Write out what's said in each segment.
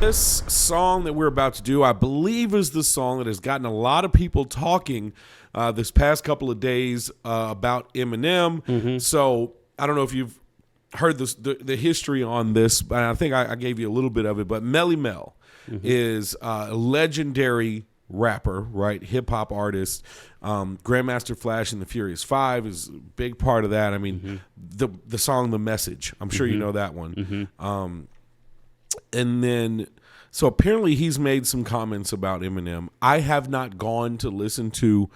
This song that we're about to do, I believe, is the song that has gotten a lot of people talking this past couple of days about Eminem. Mm-hmm. So I don't know if you've heard the history on this, but I think I gave you a little bit of it. But Melly Mel is a legendary rapper, right? Hip hop artist. Grandmaster Flash and the Furious Five is a big part of that. I mean, the song "The Message." I'm sure you know that one. And then, so apparently he's made some comments about Eminem. I have not gone to listen to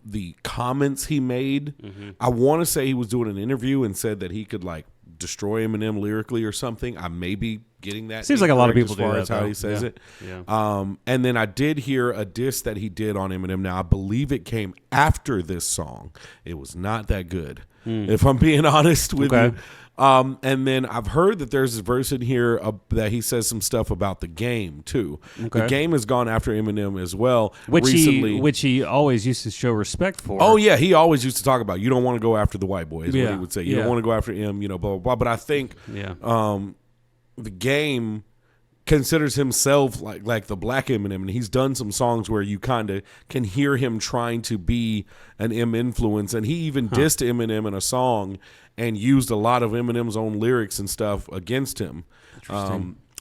the comments he made. I want to say he was doing an interview and said that he could like destroy Eminem lyrically or something. I may be getting that. Seems like a lot of people as far do that, as how though. he says it. Yeah. And then I did hear a diss that he did on Eminem. Now I believe it came after this song. It was not that good, if I'm being honest with you. And then I've heard that there's a verse in here that he says some stuff about the game too. The game has gone after Eminem as well, which recently. which he always used to show respect for. Oh yeah, he always used to talk about you don't want to go after the white boy. Is what he would say. You don't want to go after him. You know, blah blah blah. But I think the game considers himself like the black Eminem, and he's done some songs where you kind of can hear him trying to be an M influence, and he even dissed Eminem in a song and used a lot of Eminem's own lyrics and stuff against him.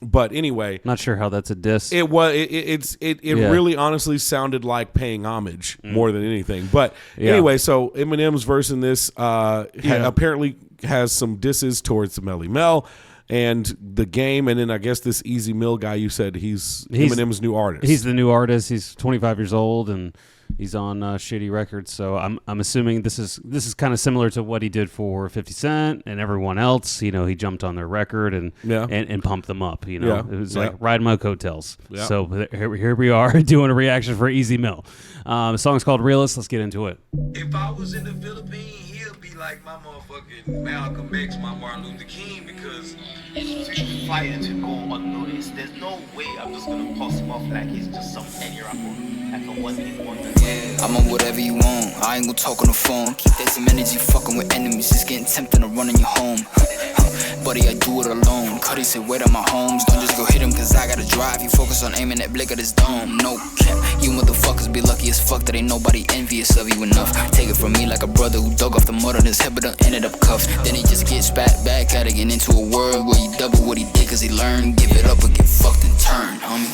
But anyway, not sure how that's a diss. It was it really honestly sounded like paying homage more than anything. But anyway, so Eminem's verse in this apparently has some disses towards the Melly Mel and the game, and then I guess this Ez Mil guy, you said he's Eminem's new artist. He's the new artist. He's 25 years old and he's on Shitty Records. So I'm assuming this is kind of similar to what he did for 50 Cent and everyone else. You know, he jumped on their record and pumped them up. You know, it was like riding my coattails. Yeah. So here we are doing a reaction for Ez Mil. The song's called Realest. Let's get into it. If I was in the Philippines, he'll be like my motherfucking Malcolm X, my Martin Luther King, because it's fighting to go unnoticed. There's no way I'm just gonna pass him off like he's just some any rapper, like a one-hit wonder. Yeah, I'm on whatever you want. I ain't gonna talk on the phone. Keep that some energy, fucking with enemies. It's getting tempting to run in your home. Buddy, I do it alone. Cuddy said, wait on my homes. Don't just go hit him, cause I gotta drive. You focus on aiming that blick at his dome. No cap. You motherfuckers be lucky as fuck that ain't nobody envious of you enough. Take it from me like a brother who dug off the mud on his head but done ended up cuffed. Then he just gets back at it, get into a world where he double what he did cause he learned. Give it up or get fucked and turn, homie.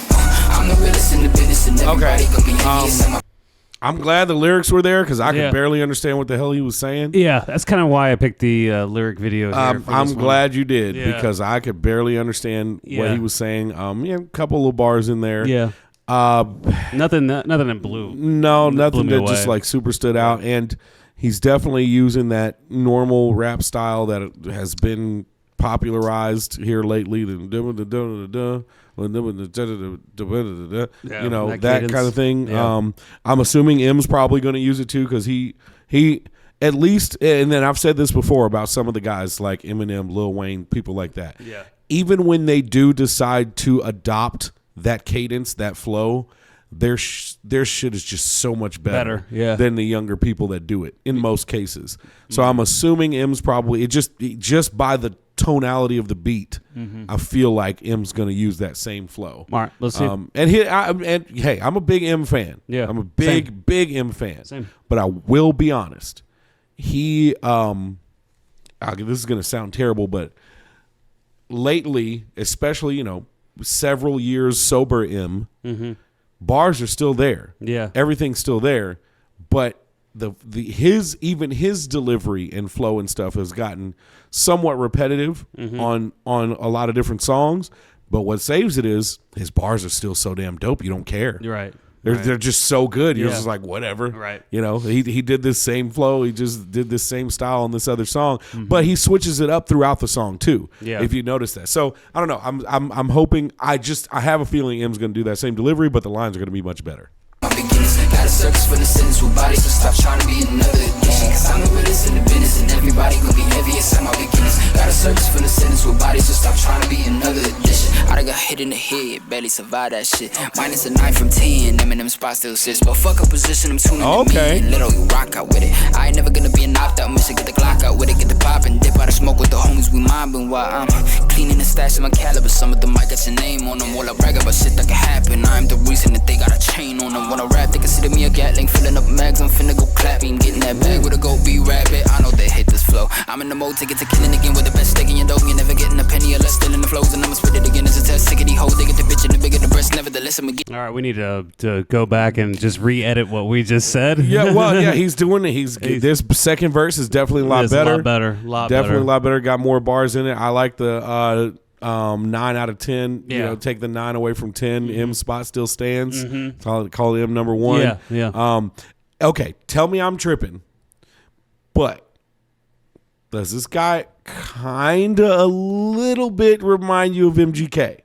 I'm the realest in the business and everybody gonna be envious of my. I'm glad the lyrics were there because I could barely understand what the hell he was saying. Yeah, that's kind of why I picked the lyric video here. I'm glad you did because I could barely understand what he was saying. A couple little bars in there. Yeah. Nothing that blew. No, nothing blew me that just away. like super stood out. And he's definitely using that normal rap style that has been popularized here lately. You know, that kind of thing. Yeah. I'm assuming M's probably going to use it too because he at least, and then I've said this before about some of the guys like Eminem, Lil Wayne, people like that. Yeah. Even when they do decide to adopt that cadence, that flow, their shit is just so much better than the younger people that do it in most cases. So I'm assuming M's probably just by the tonality of the beat, I feel like M's going to use that same flow. All right, let's see. And hey, I'm a big M fan. Yeah, I'm a big M fan. Same. But I will be honest. He this is going to sound terrible, but lately, especially, several years sober M, bars are still there. Yeah. Everything's still there, but his delivery and flow and stuff has gotten somewhat repetitive on a lot of different songs. But what saves it is his bars are still so damn dope. You don't care. You're right. They're just so good. You're just like, whatever. Right. He did this same flow. He just did this same style on this other song, but he switches it up throughout the song too. Yeah. If you notice that. So I don't know. I'm hoping. I have a feeling M's going to do that same delivery, but the lines are going to be much better. Got a circus for the sentence with bodies, so stop trying to be another addiction. Cause I'm the realest in the business and everybody gon' be envious at my beginnings. Got a circus for the sentence with bodies, so stop trying to be another addition. I done got hit in the head, barely survived that shit. Minus a 9 from 10, Eminem spot still sits. But fuck a position, I'm tuning to me and let all you rock out with it. I ain't never gonna be an opt-out mission, get the Glock out with it, get the pop and dip out of smoke with the homies, we mobbing while I'm cleaning the stash of my caliber. Some of them might got your name on them. While I brag about shit that can happen, I'm the reason that they got a chain on them. When I rap, they consider me a gatling, filling up mags, I'm finna go clapping. Getting that bag with a go be rabbit, I know they hate this flow. I'm in the mode to get to killing again with the best steak in your dough. You're never getting a penny or less, still in the flows, and I'ma spit it again. It's a test, sick of these hoes, they get the bitch and the bigger the breast, nevertheless I'ma get. All right, we need to go back and just re-edit what we just said. Yeah, well, yeah, he's doing it. This second verse is definitely a lot better. Definitely a lot better. Got more bars in it. I like the 9 out of 10. Yeah. You know, take the 9 away from 10. M spot still stands. Call it M number 1. Yeah. Okay, tell me I'm tripping, but does this guy kind of a little bit remind you of MGK?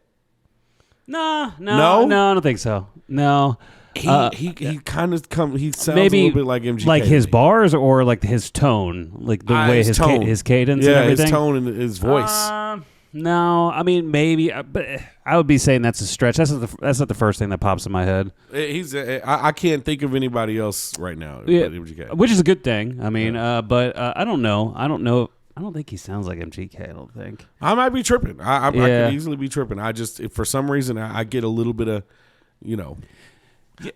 No, I don't think so. No. He kind of he sounds maybe a little bit like MGK. Like his bars or like his tone, like the way his cadence and everything. His tone and his voice. No, I mean maybe, but I would be saying that's a stretch. That's not the first thing that pops in my head. I can't think of anybody else right now. Yeah, but MGK. Which is a good thing. I mean, but I don't know. I don't think he sounds like MGK. I don't think. I might be tripping. I could easily be tripping. I just for some reason I get a little bit of,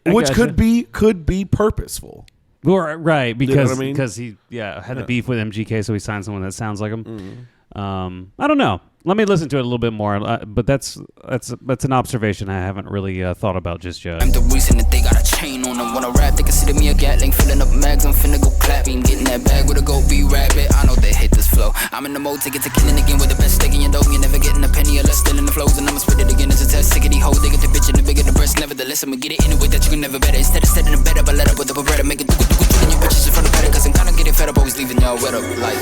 which could be purposeful. Right, because I mean? he had a beef with MGK, so he signed someone that sounds like him. I don't know. Let me listen to it a little bit more, but that's an observation I haven't really thought about just yet. I'm the reason that they got a chain on them. When I rap, they consider me a gatling, filling up mags, I'm finna go clapping. Getting that bag with a go be rabbit, I know they hate this flow. I'm in the mode to get to killing again with the best steak in your dough. You're never getting a penny or less, still in the flows, and I'ma spit it again. It's a test, sick of these hoes, they get the bitch and the bigger the breast, nevertheless I'ma get it anyway that you can never better. Instead of setting a bed up, I let up with the beretta, make it and your bitches in front of better, cause I'm kinda getting fed up, always leaving y'all wet up. Like,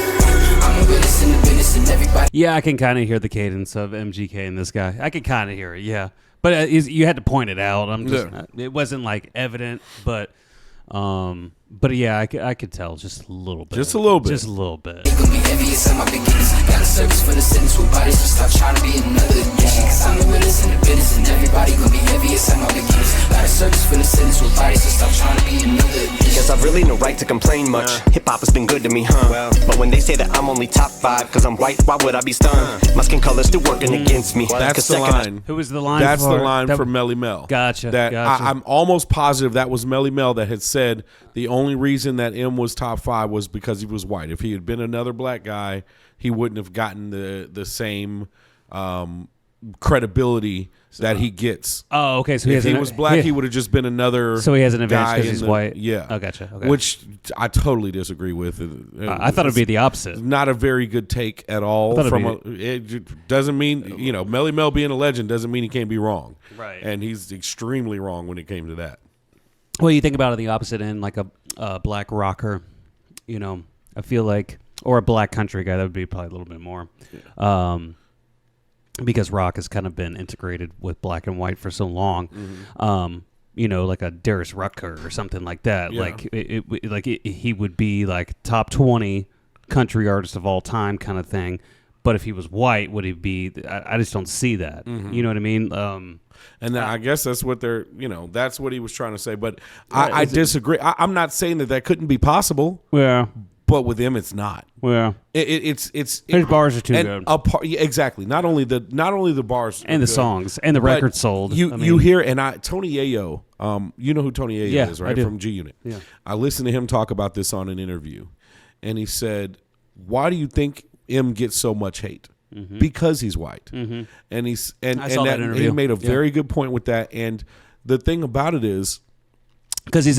I'm the realest in the business and everybody. Yeah, I can kind of hear the cadence of MGK in this guy. I can kind of hear it, yeah. But you had to point it out. It wasn't like evident, but yeah, I could tell just a little bit. Just a little bit. Just a little bit. It gonna be heavy, it's on my beginners. Got a service for the sentence with bodies, so stop trying to be another addition. Cause I'm the realest in the business and everybody gonna be heavy, it's on my beginners. Got a service for the sentence with bodies, so stop trying to be another addition. Cause I've really no right to complain much. Hip hop has been good to me, huh? But when they say that I'm only top 5 cause I'm white, why would I be stunned? My skin color's still working against me. That's the line. Who was the line? That's the line for Melly Mel. Gotcha. I'm almost positive that was Melly Mel that had said the only reason that M was top 5 was because he was white. If he had been another black guy, he wouldn't have gotten the same credibility that he gets. Oh, okay. So if he was black, he would have just been another. So he has an advantage because he's white. Yeah. Oh, gotcha. Okay. Which I totally disagree with. I thought it'd be the opposite. Not a very good take at all. It doesn't mean Melly Mel being a legend doesn't mean he can't be wrong. Right. And he's extremely wrong when it came to that. Well, you think about it the opposite end, like a black rocker. I feel like, or a black country guy, that would be probably a little bit more. Yeah. Because rock has kind of been integrated with black and white for so long. Mm-hmm. Like a Darius Rucker or something like that. Yeah. He would be like top 20 country artist of all time kind of thing. But if he was white, would he be? I just don't see that. Mm-hmm. You know what I mean? And I guess that's what that's what he was trying to say. But I disagree. I'm not saying that couldn't be possible. Yeah. But with him, it's not. Yeah, his bars are too good. Exactly. Not only the bars and the songs and the records sold. You hear Tony Yayo. You know who Tony Yayo is, right? I do. From G Unit. Yeah. I listened to him talk about this on an interview, and he said, "Why do you think M gets so much hate?" Mm-hmm. Because he's white. Mm-hmm. And he made a very good point with that. And the thing about it is, because he's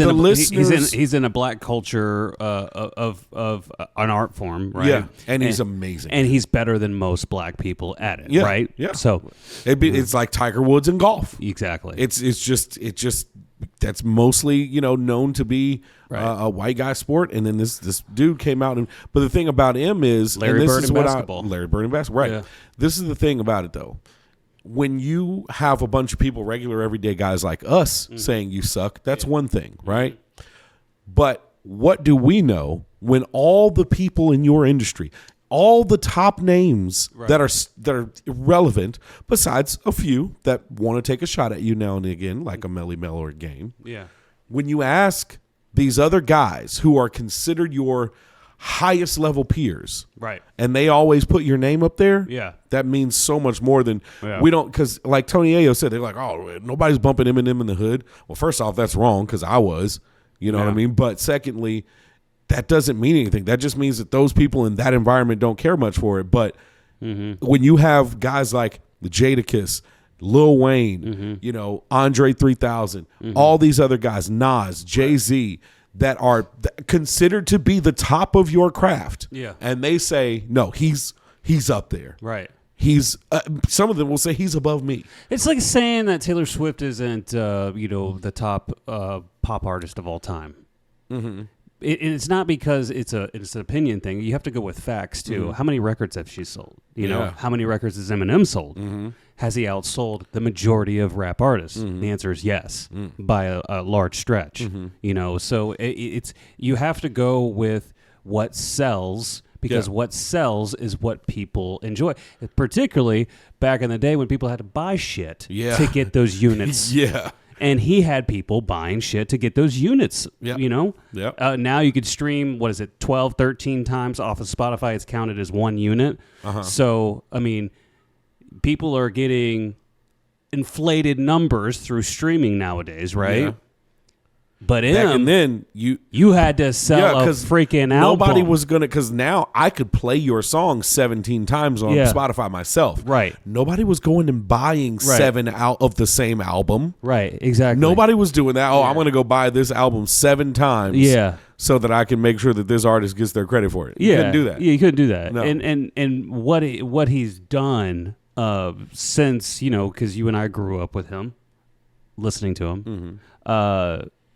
in a black culture of an art form, right? Yeah, and he's amazing, and he's better than most black people at it, right? Yeah. So it's like Tiger Woods in golf. Exactly. It's just that's mostly known to be a white guy sport, and then this dude came out but the thing about him is Larry Bird in basketball. Larry Bird in basketball, right? Yeah. This is the thing about it though. When you have a bunch of people, regular everyday guys like us, saying you suck, that's one thing, right? But what do we know when all the people in your industry, all the top names that are irrelevant, besides a few that want to take a shot at you now and again, like a Melly Mel or a Game. Yeah. When you ask these other guys who are considered your highest level peers. Right. And they always put your name up there. Yeah. That means so much more than we don't, because like Tony Ayo said, they're like, oh, nobody's bumping Eminem in the hood. Well, first off, that's wrong because I was, you know what I mean? But secondly, that doesn't mean anything. That just means that those people in that environment don't care much for it. But when you have guys like the Jadakiss, Lil Wayne, you know, Andre 3000, all these other guys, Nas, Jay-Z, that are considered to be the top of your craft. Yeah. And they say, no, he's up there. Right. He's some of them will say he's above me. It's like saying that Taylor Swift isn't, you know, the top pop artist of all time. It's not because it's an opinion thing. You have to go with facts too. How many records have she sold? You know, how many records has Eminem sold? Has he outsold the majority of rap artists? The answer is yes, by a large stretch. You know, so it's you have to go with what sells. Because what sells is what people enjoy. Particularly back in the day when people had to buy shit to get those units. And he had people buying shit to get those units, you know? Now you could stream, 12, 13 times off of Spotify. It's counted as one unit. So, I mean, people are getting inflated numbers through streaming nowadays, right? But back and then you had to sell a freaking album. Nobody was gonna, because now I could play your song 17 times on Spotify myself. Right. Nobody was going and buying 7 out of the same album. Right. Exactly. Nobody was doing that. Oh, I'm gonna go buy this album 7 times. So that I can make sure that this artist gets their credit for it. You couldn't do that. Yeah, you couldn't do that. No. And what he's done since, you know, because you and I grew up with him, listening to him.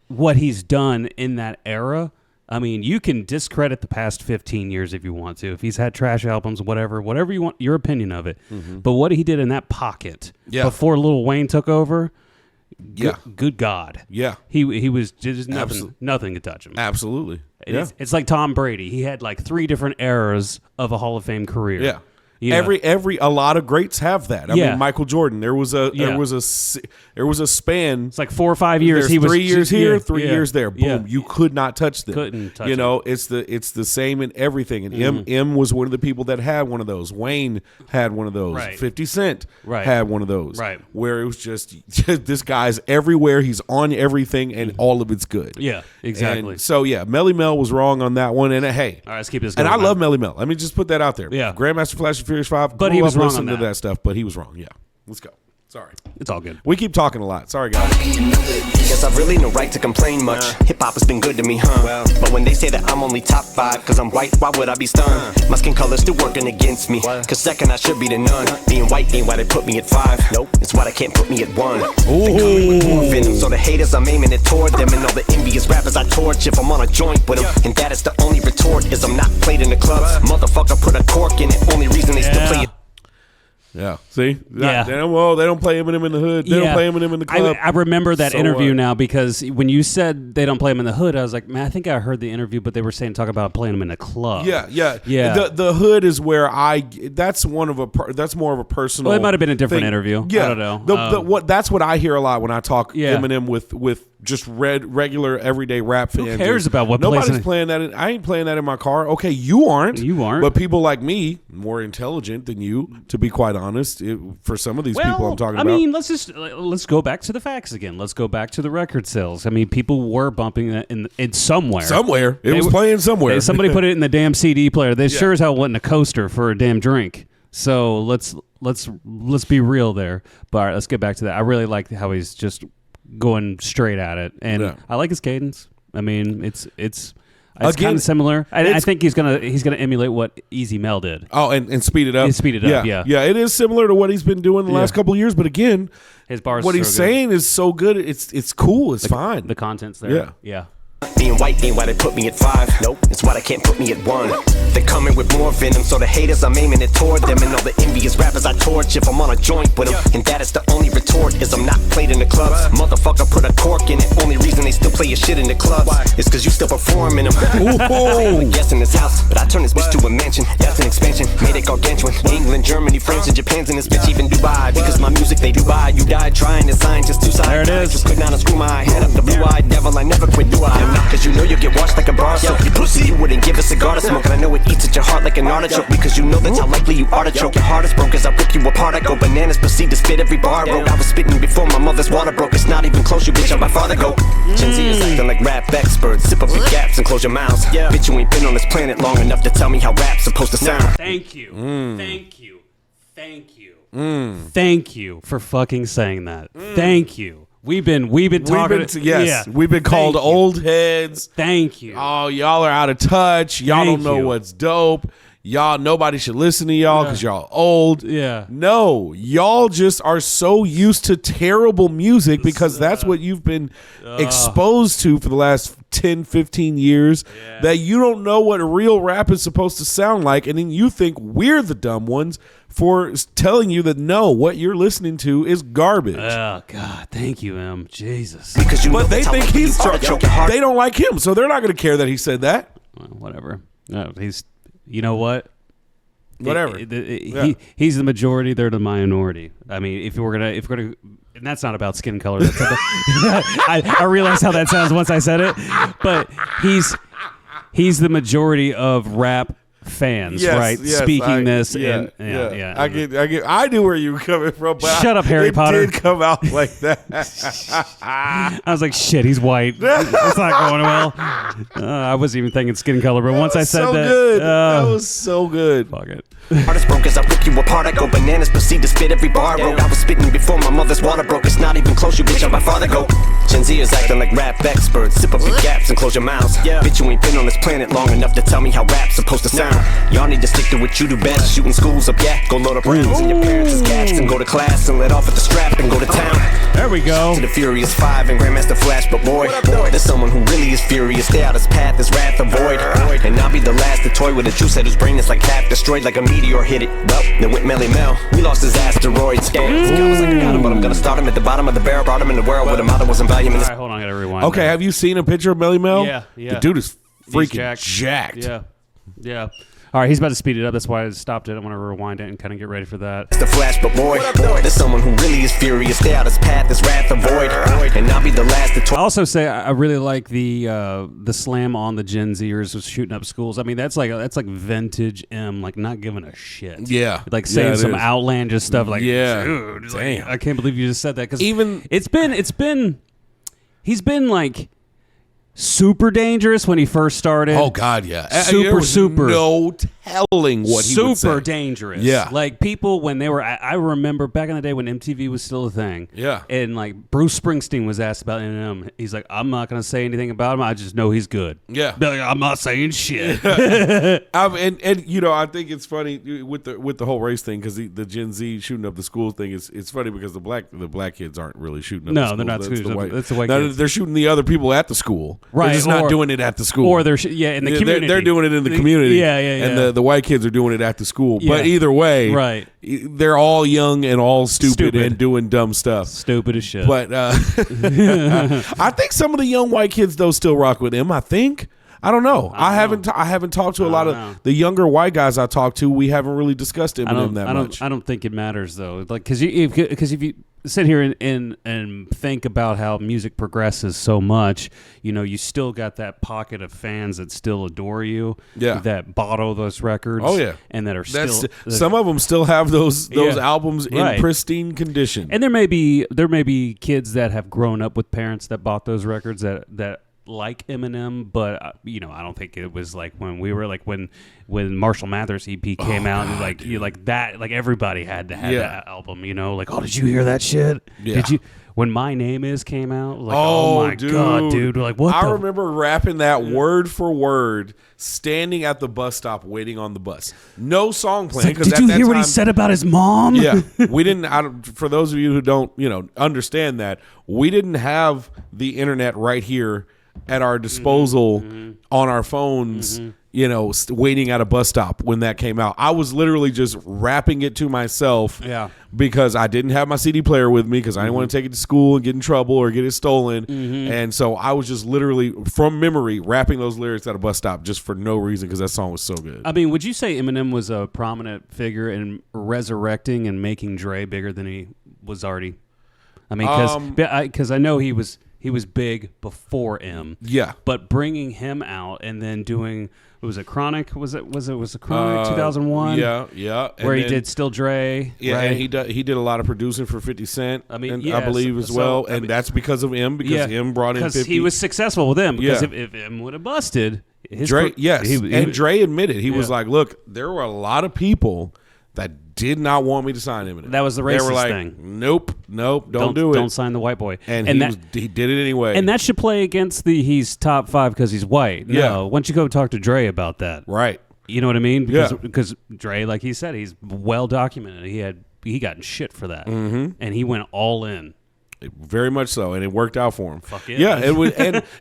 What he's done in that era, I mean, you can discredit the past 15 years if you want to. If he's had trash albums, whatever you want, your opinion of it. But what he did in that pocket before Lil Wayne took over, good God. He was just nothing could touch him. Absolutely. It's like Tom Brady. He had like 3 different eras of a Hall of Fame career. A lot of greats have that. I mean, Michael Jordan. There was a span. It's like 4 or 5 years. He was 3 years here, 3 years there. Boom. You could not touch them. Couldn't touch. You know, it's the same in everything. And M was one of the people that had one of those. Wayne had one of those. 50 Cent had one of those. Where it was just this guy's everywhere. He's on everything, and all of it's good. Yeah, exactly. And so Melly Mel was wrong on that one. And hey, all right, let's keep this going. And I love Melly Mel. Let me just put that out there. Yeah, Grandmaster Flash and Furious 5. But he was wrong on to that stuff, but he was wrong. Yeah. Let's go. Sorry. It's all good. We keep talking a lot. Sorry, guys. Guess I've really no right to complain much. Hip-hop has been good to me, huh? But when they say that I'm only top 5 cause I'm white, why would I be stunned? My skin color's still working against me. Cause second I should be the none. Being white ain't why they put me at 5. Nope, it's why they can't put me at 1. They come with more venom, so the haters I'm aiming it toward them. And all the envious rappers I torch if I'm on a joint with them. And that is the only retort is I'm not played in the clubs. Motherfucker put a cork in it, only reason they still play it. Yeah. See? They don't play Eminem in the hood. They don't play Eminem in the club. I remember that interview now because when you said they don't play him in the hood, I was like, man, I think I heard the interview, but they were talk about playing him in a club. Yeah. The hood is where that's more of a personal. Well, it might have been a different interview. Yeah. I don't know. That's what I hear a lot when I talk Eminem with just regular everyday rap fans. Who cares about what nobody's playing that? I ain't playing that in my car. Okay, you aren't. But people like me, more intelligent than you, to be quite honest, for some of these people I'm talking about. I mean, let's go back to the facts again. Let's go back to the record sales. I mean, people were bumping that in somewhere. Somewhere it was playing somewhere. Somebody put it in the damn CD player. They sure as hell wasn't a coaster for a damn drink. So let's be real there. But all right, let's get back to that. I really like how he's just going straight at it, and I like his cadence. I mean, it's kind of similar. I think he's gonna emulate what Easy Mel did. Oh, and speed it up. Speed it up. Yeah. It is similar to what he's been doing the last couple of years. But again, his bars. What he's saying is so good. It's cool. It's fine. The content's there. Yeah. Being white ain't why they put me at 5. Nope, it's why they can't put me at 1. They're coming with more venom, so the haters I'm aiming it toward them. And all the envious rappers I torch if I'm on a joint with them. And that is the only retort is I'm not played in the clubs. Motherfucker put a cork in it, only reason they still play your shit in the clubs is cause you still perform in them. I am a guest in this house, but I turn this bitch to a mansion. That's an expansion, made it gargantuan. England, Germany, France, and Japan's in this bitch, even Dubai. Because my music they do buy. You died trying to sign just 2 sides. There it is. Just could not unscrew my head up the blue-eyed devil. I never quit, do I? not, cause you know you'll get washed like a bar soap. You pussy, you wouldn't give a cigar to smoke. And I know it eats at your heart like an artichoke, because you know that's how likely you are to choke. Your heart is broke as I rip you apart. I go bananas, proceed to spit every bar I wrote. I was spitting before my mother's water broke. It's not even close, you bitch, how my father go. Gen Z is acting like rap experts. Sip up your gaps and close your mouths. Bitch, you ain't been on this planet long enough to tell me how rap's supposed to sound. Thank you. Thank you. Thank you. Thank you for fucking saying that. Thank you. We've been talking. We've been called old heads. Thank you. Oh, y'all are out of touch. Y'all don't know what's dope. Y'all, nobody should listen to y'all because y'all old. Yeah. No, y'all just are so used to terrible music because that's what you've been exposed to for the last 10, 15 years that you don't know what real rap is supposed to sound like. And then you think we're the dumb ones for telling you that no, what you're listening to is garbage. Oh, God. Thank you, Em. Jesus. Because you but they think he's they they don't like him, so they're not going to care that he said that. Well, whatever. No, he's... You know what? Whatever. He's the majority. They're the minority. I mean, if we're gonna, and that's not about skin color. That's I realized how that sounds once I said it. But he's the majority of rap fans, right? Speaking this, I knew where you were coming from. But Shut up, Harry Potter. It did come out like that. I was like, shit, he's white. It's not going well. I wasn't even thinking skin color, but once I said so that, good. That was so good. Fuck it. Heart is broke as I rip you apart. I go bananas, proceed to spit every bar I wrote. I was spitting before my mother's water broke. It's not even close, you bitch, how my father go. Gen Z is acting like rap experts. Sip up your gaps and close your mouths. Bitch, you ain't been on this planet long enough to tell me how rap's supposed to sound. Y'all need to stick to what you do best. Shooting schools up, go load up rounds in your parents' gas and go to class and let off at the strap and go to town. There we go. To the Furious 5 and Grandmaster Flash, but boy, there's someone who really is furious. Stay out his path, his wrath avoid. And I'll be the last to toy with a juice head whose brain is like half destroyed, like a meteor hit it. Well, then went Melly Mel. We lost his asteroids. This guy was like I got him, but I'm gonna start him at the bottom of the barrel. Brought him in the world with a motto wasn't volume in this. All right, hold on, I gotta rewind. Okay, have you seen a picture of Melly Mel? Yeah. The dude is freaking jacked. Yeah. All right, he's about to speed it up. That's why I stopped it. I want to rewind it and kind of get ready for that. It's the Flash, but boy, there's someone who really is furious. Stay out his path, his wrath avoid. And I'll be the last to toy. I also say I really like the slam on the Gen Zers with shooting up schools. I mean, that's like vintage M, like not giving a shit. Yeah, like saying some outlandish stuff. Like, dude, like, I can't believe you just said that because even he's been like super dangerous when he first started. Oh God, yeah, super. No telling what he would say. Super dangerous. Yeah, like people when they were. I remember back in the day when MTV was still a thing. Yeah, and like Bruce Springsteen was asked about Eminem. He's like, I'm not gonna say anything about him. I just know he's good. Yeah, like, I'm not saying shit. and you know, I think it's funny with the whole race thing because the Gen Z shooting up the school thing is it's funny because the black kids aren't really shooting up. No, they're not. That's the white kids. They're shooting the other people at the school. Right, they're just not doing it at the school. Or they're in the community. They're doing it in the community. Yeah. And the white kids are doing it at the school. Yeah. But either way, right, they're all young and all stupid and doing dumb stuff. Stupid as shit. But I think some of the young white kids though still rock with him. I think. I don't know. I haven't talked to a lot of the younger white guys I talked to. We haven't really discussed Eminem that much. I don't think it matters though. Like because if you sit here and think about how music progresses so much, you know, you still got that pocket of fans that still adore you. Yeah. That bottle those records. Oh yeah. And that are still some of them still have those albums in pristine condition. And there may be kids that have grown up with parents that bought those records that like Eminem, but you know, I don't think it was like when we were like when Marshall Mathers EP came out, and like you like that, like everybody had to have that album, you know, like, oh, did you hear that shit? Yeah. Did you? When My Name Is came out, like, oh my God, dude, like what? I remember rapping that word for word, standing at the bus stop waiting on the bus. No song playing. Like, did you hear what he said about his mom? Yeah, we didn't. For those of you who don't, understand that, we didn't have the internet right here at our disposal on our phones, waiting at a bus stop when that came out. I was literally just rapping it to myself because I didn't have my CD player with me because I didn't want to take it to school and get in trouble or get it stolen. And so I was just literally, from memory, rapping those lyrics at a bus stop just for no reason because that song was so good. I mean, would you say Eminem was a prominent figure in resurrecting and making Dre bigger than he was already? I mean, because I know he was He was big before M. Yeah. But bringing him out and then doing, was it Chronic? Was it Chronic 2001? Yeah. Where he did Still Dre. Yeah, right? and he did a lot of producing for 50 Cent. I mean, I believe as well, I and mean, that's because of M. Because M brought in 50. Because he was successful with M. Because Yeah. if M would have busted, Dre, and Dre admitted he was like, "Look, there were a lot of people that did not want me to sign Eminem. That was the They were racist like, thing. Nope, don't do it. Don't sign the white boy. And he did it anyway. And that should play against the he's top 5 because he's white. No, Yeah. why don't you go talk to Dre about that? Right. You know what I mean? Because Dre, like he said, he's well documented. He got in shit for that, and he went all in. Very much so, and it worked out for him. Fuck yeah. Yeah, it was,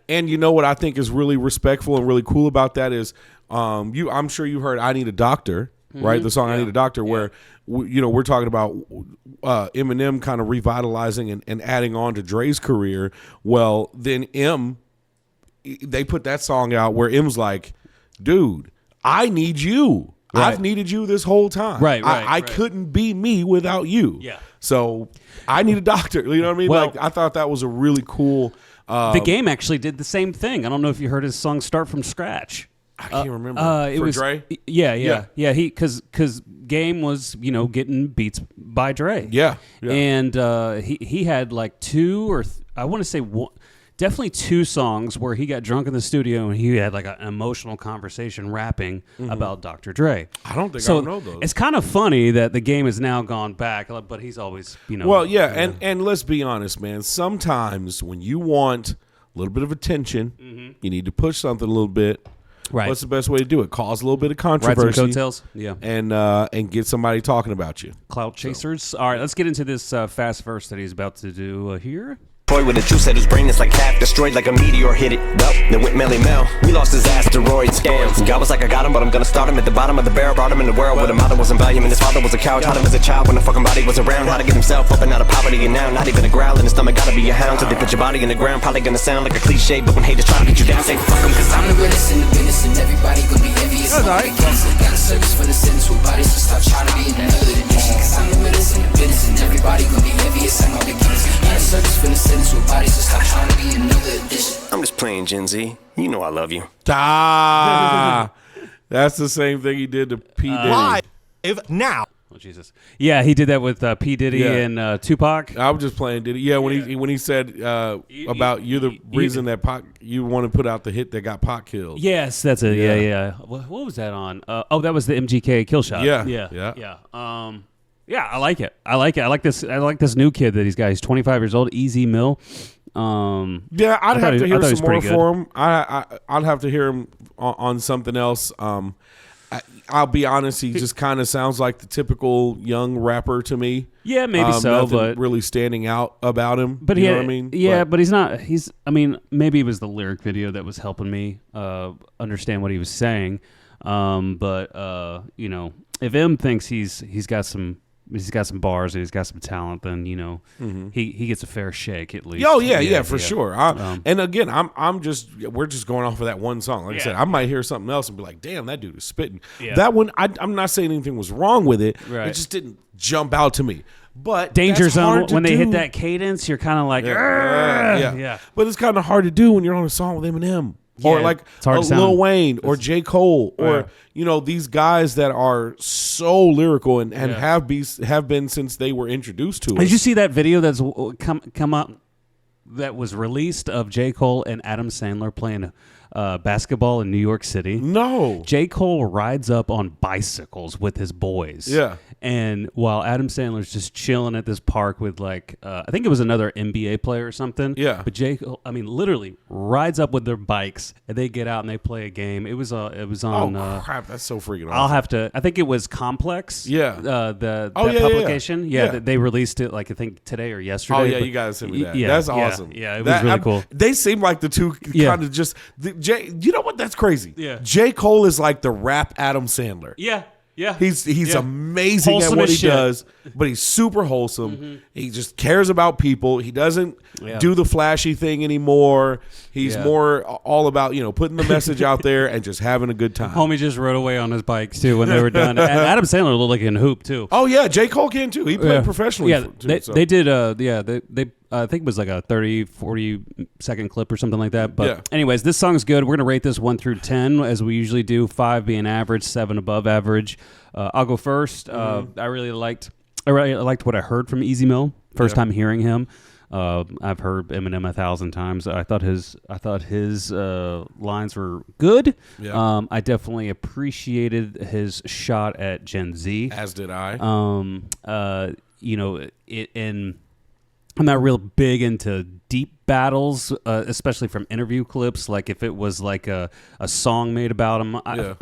and you know what I think is really respectful and really cool about that is, I'm sure you heard "I Need a Doctor," right? The song "I Need a Doctor," where we're talking about Eminem kind of revitalizing and adding on to Dre's career. Well, then they put that song out where M's like, "Dude, I need you. Right. I've needed you this whole time. I couldn't be me without you. Yeah. So I need a doctor." You know what I mean? Well, like I thought that was a really cool. The Game actually did the same thing. I don't know if you heard his song "Start from Scratch." I can't remember. It For was Dre? Yeah. He because Game was getting beats by Dre. Yeah. And he had like two or I want to say one. Definitely 2 songs where he got drunk in the studio and he had like an emotional conversation rapping about Dr. Dre. I don't think I know those. It's kind of funny that the Game has now gone back, but he's always, Well, yeah, and let's be honest, man. Sometimes when you want a little bit of attention, you need to push something a little bit. Right. What's the best way to do it? Cause a little bit of Ride controversy. some coattails. Yeah. And get somebody talking about you. Clout chasers. All right, let's get into this fast verse that he's about to do here. Boy with a juice at his brain is like half destroyed, like a meteor hit it. Well, then went Melly Mel. We lost his asteroid scams. God was like, I got him, but I'm gonna start him at the bottom of the barrel. Brought him in the world where the mother wasn't volume and his father was a coward. Taught him as a child when the fucking body was around how to get himself up and out of poverty. And now not even a growl in his stomach, gotta be a hound. So they put your body in the ground, probably gonna sound like a cliche, but when haters try to get you down, say fuck him, cause I'm the realest in the business and everybody gonna be envious. Got a service for the sinners with bodies, so stop trying to be in the hood edition. Cause I'm the realest in the business and everybody gonna be envious. I'm all beginners. Got a service for the sinners with bodies, so stop trying to be in another edition. I'm just playing, Gen Z. You know I love you. That's the same thing he did to P. Diddy. Live now. Oh Jesus! Yeah, he did that with P. Diddy and Tupac. I was just playing Diddy. Yeah, when he said about you're the reason that Pac, you want to put out the hit that got Pac killed. Yes, that's it. Yeah. What was that on? That was the MGK kill shot. Yeah. Yeah, I like it. I like this new kid that he's got. He's 25 years old. Ez Mil. Yeah, I'd have to hear some more for him. I'd have to hear him on something else. I'll be honest, he just kind of sounds like the typical young rapper to me. Yeah, maybe so, nothing but really standing out about him. But you know what I mean? Yeah, but he's not. I mean, maybe it was the lyric video that was helping me understand what he was saying. But if M thinks he's got some bars and he's got some talent, then he gets a fair shake at least. Oh yeah, for sure. And again, we're just going off of that one song. Like I said, I might hear something else and be like, "Damn, that dude is spitting." Yeah. That one, I'm not saying anything was wrong with it. Right. It just didn't jump out to me. But Danger that's Zone, hard to when they do. hit that cadence, you're kind of like, yeah. But it's kind of hard to do when you're on a song with Eminem. Or Yeah, like it's hard to sound. Lil Wayne or J. Cole or these guys that are so lyrical and have been since they were introduced to us. Did you see that video that's come up that was released of J. Cole and Adam Sandler playing basketball in New York City? No. J. Cole rides up on bicycles with his boys. Yeah. And while Adam Sandler's just chilling at this park with I think it was another NBA player or something. Yeah. But J. Cole, literally rides up with their bikes and they get out and they play a game. It was on. Oh crap! That's so freaking awesome. I'll have to. I think it was Complex. Yeah. That publication. Yeah. Yeah. They released it I think today or yesterday. Oh yeah, you gotta send me that. Yeah, That's awesome. Yeah, it was really cool. They seem like the two kind of just. You know what? That's crazy. Yeah. J. Cole is like the rap Adam Sandler. Yeah. Yeah. He's amazing Wholesome at what as he shit. does, but he's super wholesome. He just cares about people. He doesn't do the flashy thing anymore. He's more all about, putting the message out there and just having a good time. Homie just rode away on his bikes too when they were done. And Adam Sandler looked like he can hoop too. Oh yeah, J. Cole can too. He played professionally. Yeah, too, they did. They I think it was like a 30, 40-second clip or something like that. But Yeah. anyways, this song's good. We're going to rate this 1 through 10 as we usually do, 5 being average, 7 above average. I'll go first. I really liked what I heard from Ez Mil. First time hearing him. I've heard Eminem 1,000 times. I thought his lines were good. Yeah. I definitely appreciated his shot at Gen Z. As did I. And I'm not real big into deep battles, especially from interview clips. Like if it was like a song made about him.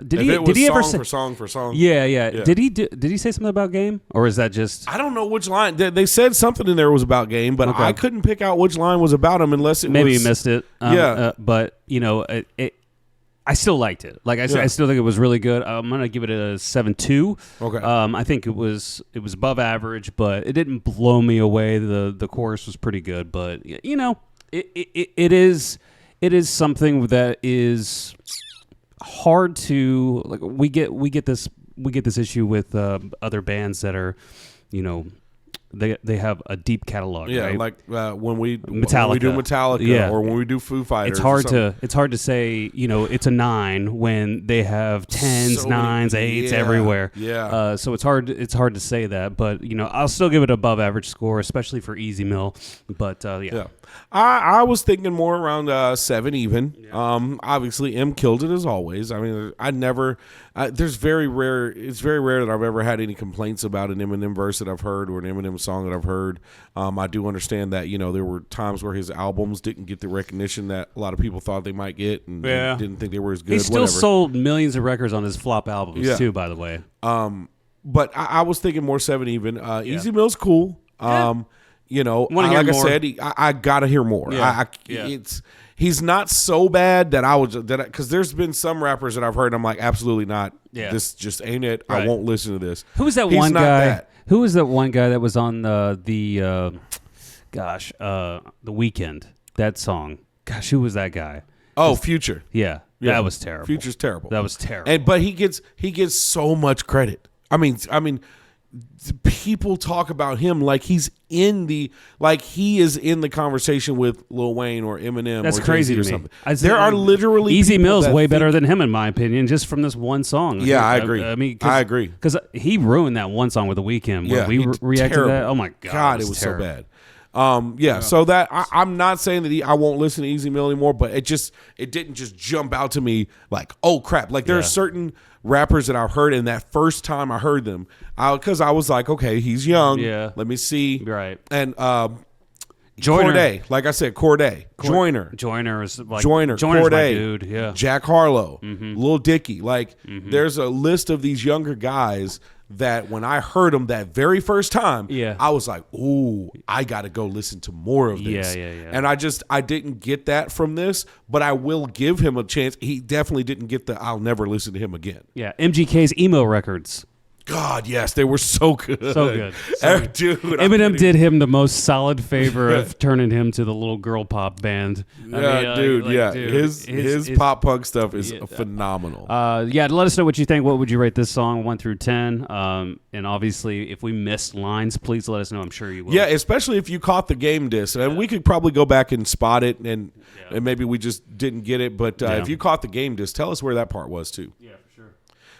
Did he ever say song for song? Yeah. Did he say something about Game, or is that just? I don't know which line. They said something in there was about Game, but I couldn't pick out which line was about him unless it maybe was. you missed it. But I still liked it. Like I said, Yeah. I still think it was really good. I'm gonna give it a 7.2. Okay. I think it was above average, but it didn't blow me away. The chorus was pretty good, but it is something that is hard to like. We get this issue with other bands that are, They have a deep catalog, Yeah, right? like when we do Metallica. Metallica, or when we do Foo Fighters. It's hard to say, it's a 9 when they have 10s, So many- 9s, 8s yeah, everywhere. yeah. So it's hard to say that, but I'll still give it above average score, especially for Ez Mil. But yeah. Yeah. I was thinking more around 7 even. Yeah. Obviously, M killed it as always. I mean, it's very rare that I've ever had any complaints about an Eminem verse that I've heard or an Eminem song that I've heard. I do understand that, there were times where his albums didn't get the recognition that a lot of people thought they might get and didn't think they were as good. He still whatever. sold millions of records on his flop albums too, by the way. But I was thinking more 7 even. Ez Mil's cool. Wanna hear like more. I said, I gotta hear more. Yeah. He's not so bad that because there's been some rappers that I've heard. I'm like, absolutely not. Yeah. This just ain't it. Right. I won't listen to this. Who was that He's one not guy? that. Who was that one guy that was on the Weeknd? That song. Gosh, who was that guy? Oh, Future. Yeah, Yeah. that was terrible. Future's terrible. That was terrible. But he gets so much credit. I mean, people talk about him like he is in the conversation with Lil Wayne or Eminem. That's or crazy Jay-Z to or me. something. There are literally Ez people Mil's that way think- better than him in my opinion, just from this one song. Yeah, I agree. I agree. because he ruined that one song with The Weeknd. When we reacted to that. Oh my god, it was terrible. so bad. So that I'm not saying that I won't listen to Ez Mil anymore, but it didn't just jump out to me like, oh crap. Like there are certain rappers that I've heard, and that first time I heard them, because I was like, okay, he's young. Yeah. Let me see. Right. And Joyner. Corday, like I said, Corday, Joyner, Joyner is like Joyner's Joyner's Corday, my dude. Yeah. Jack Harlow, Lil Dicky. Like there's a list of these younger guys that when I heard them that very first time, I was like, ooh, I got to go listen to more of this. Yeah. And I didn't get that from this, but I will give him a chance. He definitely didn't get the I'll never listen to him again. Yeah. MGK's emo records. God, yes, they were so good. So good. Dude, Eminem did him the most solid favor of turning him to the little girl pop band. His pop punk stuff is phenomenal. Let us know what you think. What would you rate this song 1 through 10? And obviously, if we missed lines, please let us know. I'm sure you will. Yeah, especially if you caught the game disc. And we could probably go back and spot it, and maybe we just didn't get it. But if you caught the game disc, tell us where that part was, too. Yeah, for sure.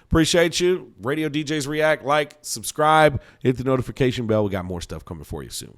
Appreciate you. Radio DJs React. Like, subscribe, hit the notification bell. We got more stuff coming for you soon.